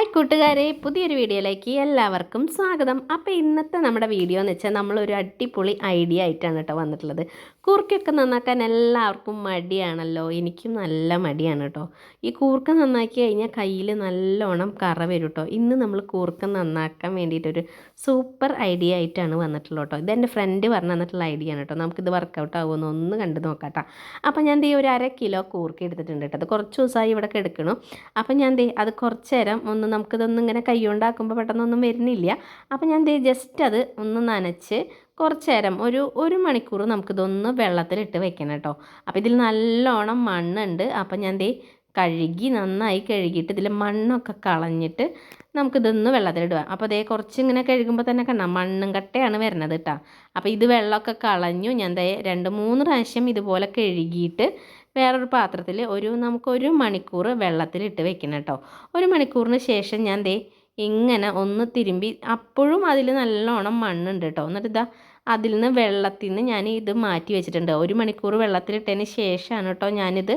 Hi കൂട്ടുകാരെ, പുതിയൊരു വീഡിയോയിലേക്ക് എല്ലാവർക്കും സ്വാഗതം. അപ്പോൾ ഇന്നത്തെ നമ്മുടെ വീഡിയോ എന്ന് വെച്ചാൽ നമ്മളൊരു അടിപൊളി ഐഡിയ ആയിട്ടാണ് കേട്ടോ വന്നിട്ടുള്ളത്. കൂർക്കയൊക്കെ നന്നാക്കാൻ എല്ലാവർക്കും മടിയാണല്ലോ, എനിക്കും നല്ല മടിയാണ് കേട്ടോ. ഈ കൂർക്ക നന്നാക്കി കഴിഞ്ഞാൽ കയ്യിൽ നല്ലോണം കറ വരും കേട്ടോ. ഇന്ന് നമ്മൾ കൂർക്ക നന്നാക്കാൻ വേണ്ടിയിട്ടൊരു സൂപ്പർ ഐഡിയ ആയിട്ടാണ് വന്നിട്ടുള്ളത് കേട്ടോ. ഇതെൻ്റെ ഫ്രണ്ട് പറഞ്ഞു തന്നിട്ടുള്ള ഐഡിയ ആണ് കേട്ടോ. നമുക്കിത് വർക്കൗട്ട് ആകുമെന്ന് ഒന്ന് കണ്ട് നോക്കാം കേട്ടോ. അപ്പോൾ ഞാൻ ഒരു 1/2 കിലോ കൂർക്ക എടുത്തിട്ടുണ്ട് കേട്ടോ. അത് കുറച്ച് ദിവസമായി ഇവിടെ കിടക്കണം. അപ്പം ഞാൻ അത് കുറച്ച് നേരം ഒന്ന് നമുക്കിതൊന്നും ഇങ്ങനെ കൈ കൊണ്ടാക്കുമ്പോൾ പെട്ടെന്നൊന്നും വരുന്നില്ല. അപ്പം ഞാൻ ജസ്റ്റ് അത് ഒന്ന് നനച്ച് കുറച്ച് നേരം ഒരു മണിക്കൂർ നമുക്കിതൊന്ന് വെള്ളത്തിലിട്ട് വെക്കണം കേട്ടോ. അപ്പോൾ ഇതിൽ നല്ലോണം മണ്ണുണ്ട്. അപ്പം ഞാൻ കഴുകി നന്നായി കഴുകിയിട്ട് ഇതിൽ മണ്ണൊക്കെ കളഞ്ഞിട്ട് നമുക്കിതൊന്ന് വെള്ളത്തിലിടുക. അപ്പോൾ കുറച്ച് ഇങ്ങനെ കഴുകുമ്പോൾ തന്നെ കണ്ടാൽ മണ്ണും കട്ടയാണ് വരുന്നത് കേട്ടോ. അപ്പോൾ ഇത് വെള്ളമൊക്കെ കളഞ്ഞു. ഞാൻ 2-3 പ്രാവശ്യം ഇതുപോലെ കഴുകിയിട്ട് വേറൊരു പാത്രത്തിൽ നമുക്കൊരു മണിക്കൂർ വെള്ളത്തിലിട്ട് വെക്കണം കേട്ടോ. ഒരു മണിക്കൂറിന് ശേഷം ഞാൻ ഇങ്ങനെ ഒന്ന് തിരുമ്പി, അപ്പോഴും അതിൽ നല്ലോണം മണ്ണുണ്ട് കേട്ടോ. എന്നിട്ട് അതിൽ നിന്ന് വെള്ളത്തിൽ നിന്ന് ഞാൻ ഇത് മാറ്റി വെച്ചിട്ടുണ്ട്. ഒരു മണിക്കൂർ വെള്ളത്തിലിട്ടതിന് ശേഷമാണ് കേട്ടോ ഞാനിത്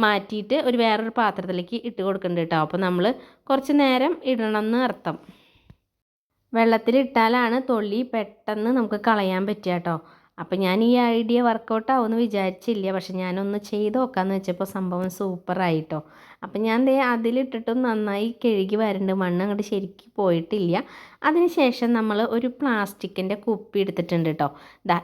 മാറ്റിയിട്ട് വേറൊരു പാത്രത്തിലേക്ക് ഇട്ട് കൊടുക്കുന്നുണ്ട് കേട്ടോ. അപ്പോൾ നമ്മൾ കുറച്ച് നേരം ഇടണമെന്ന് അർത്ഥം. വെള്ളത്തിലിട്ടാലാണ് തൊലി പെട്ടെന്ന് നമുക്ക് കളയാൻ പറ്റുക കേട്ടോ. അപ്പം ഞാൻ ഈ ഐഡിയ വർക്കൗട്ട് ആവുമെന്ന് വിചാരിച്ചില്ല, പക്ഷെ ഞാനൊന്ന് ചെയ്ത് നോക്കാമെന്ന് വെച്ചപ്പോൾ സംഭവം സൂപ്പറായിട്ടോ. അപ്പം ഞാൻ അതിലിട്ടിട്ടും നന്നായി കഴുകി വരുന്നുണ്ട്. മണ്ണ് അങ്ങോട്ട് ശരിക്കും പോയിട്ടില്ല. അതിനുശേഷം നമ്മൾ ഒരു പ്ലാസ്റ്റിക്കിൻ്റെ കുപ്പി എടുത്തിട്ടുണ്ട് കേട്ടോ.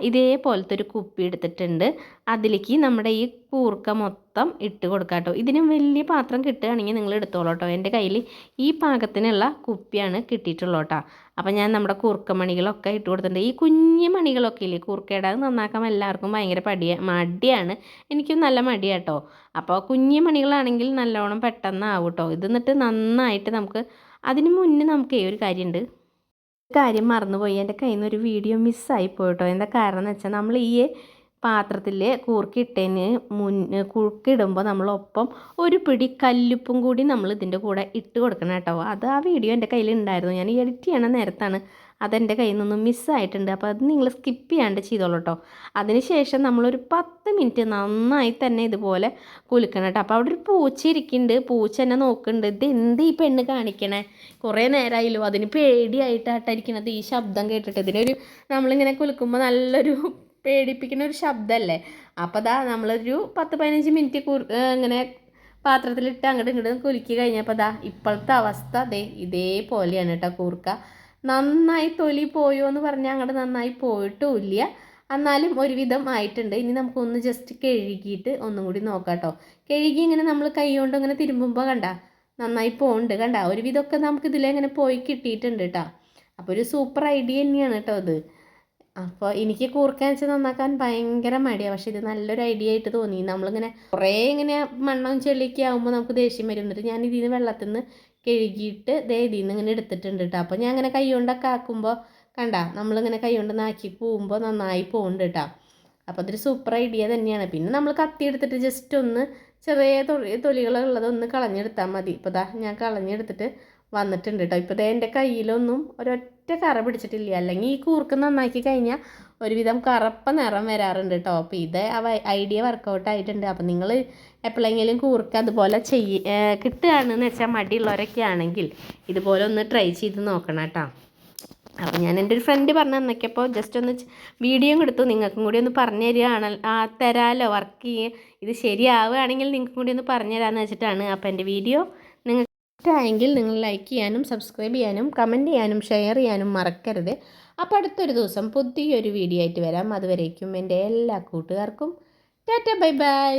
ഇതേപോലത്തെ ഒരു കുപ്പി എടുത്തിട്ടുണ്ട്. അതിലേക്ക് നമ്മുടെ ഈ കൂർക്ക മൊത്തം ഇട്ട് കൊടുക്കാം കേട്ടോ. ഇതിനും വലിയ പാത്രം കിട്ടുകയാണെങ്കിൽ നിങ്ങൾ എടുത്തോളൂ കേട്ടോ. എൻ്റെ കയ്യിൽ ഈ പാകത്തിനുള്ള കുപ്പിയാണ് കിട്ടിയിട്ടുള്ളൂ കേട്ടോ. അപ്പം ഞാൻ നമ്മുടെ കൂർക്കമണികളൊക്കെ ഇട്ട് കൊടുത്തിട്ടുണ്ട്. ഈ കുഞ്ഞു മണികളൊക്കെ ഇല്ലേ, കൂർക്കയുടെ നന്നാക്കാൻ എല്ലാവർക്കും ഭയങ്കര മടിയാണ്. എനിക്കും നല്ല മടിയാട്ടോ. അപ്പോൾ കുഞ്ഞു മണികളാണെങ്കിൽ നല്ലോണം പെട്ടെന്ന് ആവും കേട്ടോ. ഇത് എന്നിട്ട് നന്നായിട്ട് നമുക്ക് അതിന് മുന്നേ നമുക്ക് ഒരു കാര്യമുണ്ട്. കാര്യം മറന്നുപോയി, എൻ്റെ കയ്യിൽ നിന്ന് ഒരു വീഡിയോ മിസ്സായി പോയിട്ടോ. എന്താ കാരണം എന്ന് വെച്ചാൽ നമ്മൾ ഈ പാത്രത്തിൽ കൂർക്കിട്ടതിന് കൂർക്കിടുമ്പോൾ നമ്മളൊപ്പം ഒരു പിടി കല്ലുപ്പും കൂടി നമ്മൾ ഇതിൻ്റെ കൂടെ ഇട്ട് കൊടുക്കണം കേട്ടോ. അത് ആ വീഡിയോ എൻ്റെ കയ്യിൽ ഉണ്ടായിരുന്നു. ഞാൻ എഡിറ്റ് ചെയ്യണ നേരത്താണ് അതെൻ്റെ കയ്യിൽ നിന്നൊന്നും മിസ്സായിട്ടുണ്ട്. അപ്പോൾ അത് നിങ്ങൾ സ്കിപ്പ് ചെയ്യാണ്ട് ചെയ്തോളൂ കേട്ടോ. അതിന് ശേഷം നമ്മളൊരു 10 മിനിറ്റ് നന്നായി തന്നെ ഇതുപോലെ കുലുക്കണം കേട്ടോ. അപ്പോൾ അവിടെ ഒരു പൂച്ച ഇരിക്കുന്നുണ്ട്. പൂച്ച എന്നെ നോക്കുന്നുണ്ട്. ഇത് എന്ത് ഈ പെണ്ണ് കാണിക്കണേ, കുറേ നേരമായല്ലോ. അതിന് പേടിയായിട്ടായിട്ടിരിക്കണത് ഈ ശബ്ദം കേട്ടിട്ട്. ഇതിനൊരു നമ്മളിങ്ങനെ കുലുക്കുമ്പോൾ നല്ലൊരു പേടിപ്പിക്കുന്ന ഒരു ശബ്ദമല്ലേ. അപ്പോൾ നമ്മളൊരു 10-15 മിനിറ്റ് ഇങ്ങനെ പാത്രത്തിലിട്ട് അങ്ങോട്ട് ഇങ്ങോട്ട് കുലുക്കി കഴിഞ്ഞപ്പോൾ ഇപ്പോഴത്തെ അവസ്ഥ ഇതേപോലെയാണ് കേട്ടോ. കൂർക്ക നന്നായി തൊലി പോയോ എന്ന് പറഞ്ഞാൽ അങ്ങോട്ട് നന്നായി പോയിട്ടുമില്ല. എന്നാലും ഒരുവിധം ആയിട്ടുണ്ട്. ഇനി നമുക്കൊന്ന് ജസ്റ്റ് കഴുകിയിട്ട് ഒന്നും കൂടി നോക്കാം കേട്ടോ. കഴുകി ഇങ്ങനെ നമ്മൾ കൈ കൊണ്ട് ഇങ്ങനെ തിരുമ്പുമ്പോൾ നന്നായി പോകുന്നുണ്ട്. ഒരുവിധമൊക്കെ നമുക്ക് ഇതിലെങ്ങനെ പോയി കിട്ടിയിട്ടുണ്ട് കേട്ടോ. അപ്പോൾ ഒരു സൂപ്പർ ഐഡിയ തന്നെയാണ് കേട്ടോ ഇത്. അപ്പോൾ എനിക്ക് കൂർക്കയെന്ന് വെച്ചാൽ നന്നാക്കാൻ ഭയങ്കര മടിയാണ്. പക്ഷേ ഇത് നല്ലൊരു ഐഡിയ ആയിട്ട് തോന്നി. നമ്മളിങ്ങനെ കുറേ ഇങ്ങനെ മണ്ണും ചെളിയൊക്കെ ആകുമ്പോൾ നമുക്ക് ദേഷ്യം വരും. എന്നിട്ട് ഞാൻ ഇതിൽ നിന്ന് വെള്ളത്തിൽ നിന്ന് കഴുകിയിട്ട് ഇതിൽ നിന്ന് ഇങ്ങനെ എടുത്തിട്ടുണ്ട് കേട്ടോ. അപ്പോൾ ഞാൻ അങ്ങനെ കൈ കൊണ്ടൊക്കെ ആക്കുമ്പോൾ നമ്മളിങ്ങനെ കൈ കൊണ്ട് നാക്കി പോകുമ്പോൾ നന്നായി പോകുന്നുണ്ട് കേട്ടോ. അപ്പോൾ അതൊരു സൂപ്പർ ഐഡിയ തന്നെയാണ്. പിന്നെ നമ്മൾ കത്തി എടുത്തിട്ട് ജസ്റ്റ് ഒന്ന് ചെറിയ തൊലികളുള്ളതൊന്ന് കളഞ്ഞെടുത്താൽ മതി. ഇപ്പോൾ ഞാൻ കളഞ്ഞെടുത്തിട്ട് വന്നിട്ടുണ്ട് കേട്ടോ. ഇപ്പോൾ എൻ്റെ കയ്യിലൊന്നും ഒരൊറ്റ കറ പിടിച്ചിട്ടില്ല. അല്ലെങ്കിൽ ഈ കൂർക്ക നന്നാക്കി കഴിഞ്ഞാൽ ഒരുവിധം കറുപ്പ നിറം വരാറുണ്ട് കേട്ടോ. അപ്പോൾ ഇത് ഐഡിയ വർക്കൗട്ട് ആയിട്ടുണ്ട്. അപ്പോൾ നിങ്ങൾ എപ്പോഴെങ്കിലും കൂർക്ക അതുപോലെ കിട്ടുകയാണെന്ന് വെച്ചാൽ മടിയുള്ളവരൊക്കെ ആണെങ്കിൽ ഇതുപോലെ ഒന്ന് ട്രൈ ചെയ്ത് നോക്കണം കേട്ടോ. അപ്പോൾ ഞാൻ എൻ്റെ ഒരു ഫ്രണ്ട് പറഞ്ഞു തന്നപ്പോൾ ജസ്റ്റ് ഒന്ന് വീഡിയോ എടുത്തു. നിങ്ങൾക്കും കൂടി ഒന്ന് പറഞ്ഞു തരാമല്ലോ. വർക്ക് ഇത് ശരിയാവുകയാണെങ്കിൽ നിങ്ങൾക്കും കൂടി ഒന്ന് പറഞ്ഞു തരാമെന്ന് വെച്ചിട്ടാണ്. അപ്പോൾ എൻ്റെ വീഡിയോ നിങ്ങൾക്ക് ഇഷ്ടമായെങ്കിൽ നിങ്ങൾ ലൈക്ക് ചെയ്യാനും സബ്സ്ക്രൈബ് ചെയ്യാനും കമൻറ്റ് ചെയ്യാനും ഷെയർ ചെയ്യാനും മറക്കരുത്. അപ്പോൾ അടുത്തൊരു ദിവസം പുതിയൊരു വീഡിയോ ആയിട്ട് വരാം. അതുവരേക്കും എൻ്റെ എല്ലാ കൂട്ടുകാർക്കും ടാറ്റ ബൈ ബൈ.